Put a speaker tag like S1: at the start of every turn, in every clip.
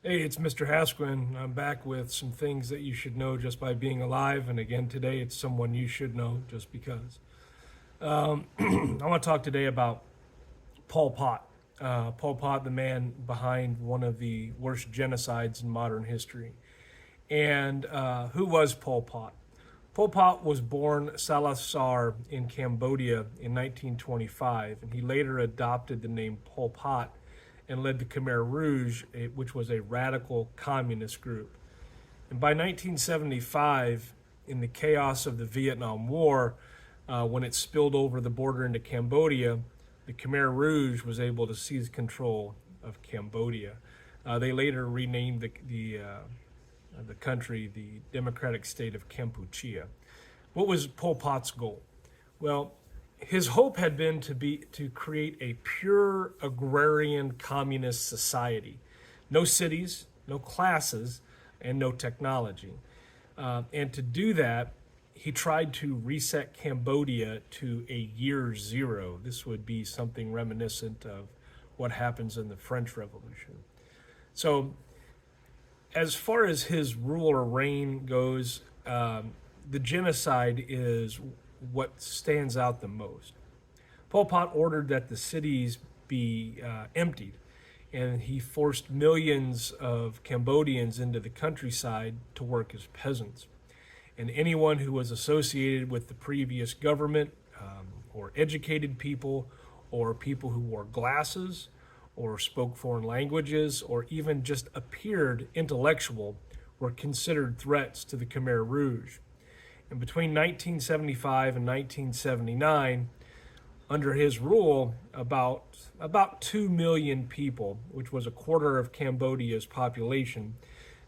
S1: Hey, it's Mr. Hasquin. I'm back with some things that you should know just by being alive. And again, today it's someone you should know just because. I want to talk today about Pol Pot. Pol Pot, the man behind one of the worst genocides in modern history. And who was Pol Pot? Pol Pot was born Salasar in Cambodia in 1925, and he later adopted the name Pol Pot and led the Khmer Rouge, which was a radical communist group. And by 1975, in the chaos of the Vietnam War, when it spilled over the border into Cambodia, the Khmer Rouge was able to seize control of Cambodia. They later renamed the country the Democratic State of Kampuchea. What was Pol Pot's goal? Well, his hope had been to create a pure agrarian communist society. No cities, no classes, and no technology. And to do that, he tried to reset Cambodia to a year zero. This would be something reminiscent of what happens in the French Revolution. So, as far as his rule or reign goes, the genocide is what stands out the most. Pol Pot ordered that the cities be emptied, and he forced millions of Cambodians into the countryside to work as peasants. And anyone who was associated with the previous government, or educated people, or people who wore glasses, or spoke foreign languages, or even just appeared intellectual, were considered threats to the Khmer Rouge. And between 1975 and 1979, under his rule, about 2 million people, which was a quarter of Cambodia's population,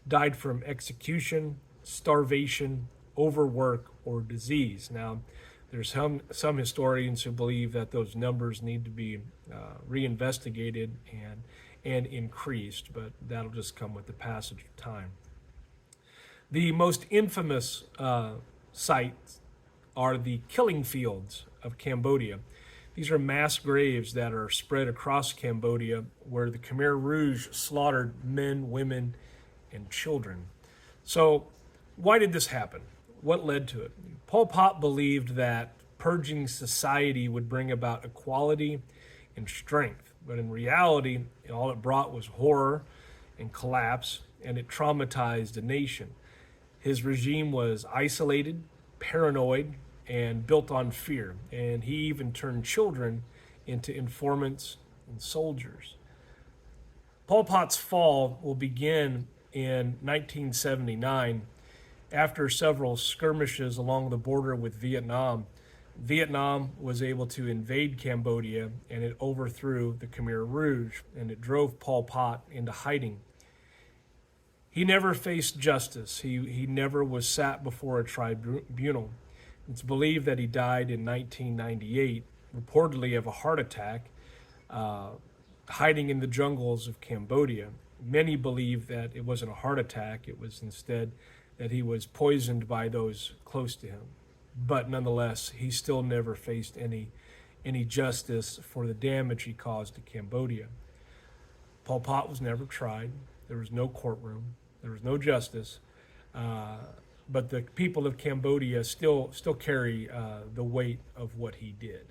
S1: died from execution, starvation, overwork, or disease. Now, there's some historians who believe that those numbers need to be reinvestigated and increased, but that'll just come with the passage of time. The most infamous sites are the killing fields of Cambodia. These are mass graves that are spread across Cambodia where the Khmer Rouge slaughtered men, women, and children. So, why did this happen? What led to it? Pol Pot believed that purging society would bring about equality and strength, but in reality, all it brought was horror and collapse, and it traumatized a nation. His regime was isolated, paranoid, and built on fear, and he even turned children into informants and soldiers. Pol Pot's fall will begin in 1979 after several skirmishes along the border with Vietnam. Vietnam was able to invade Cambodia, and it overthrew the Khmer Rouge, and it drove Pol Pot into hiding. He never faced justice. He never was sat before a tribunal. It's believed that he died in 1998, reportedly of a heart attack, hiding in the jungles of Cambodia. Many believe that it wasn't a heart attack, it was instead that he was poisoned by those close to him. But nonetheless, he still never faced any justice for the damage he caused to Cambodia. Pol Pot was never tried. There was no courtroom. There was no justice. But the people of Cambodia still carry the weight of what he did.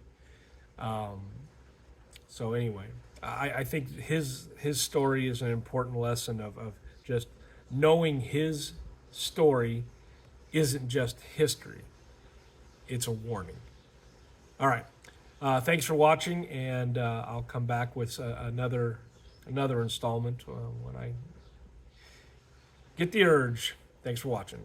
S1: So anyway, I think his story is an important lesson of just knowing his story isn't just history. It's a warning. All right. Thanks for watching, and I'll come back with another installment when I get the urge. Thanks for watching.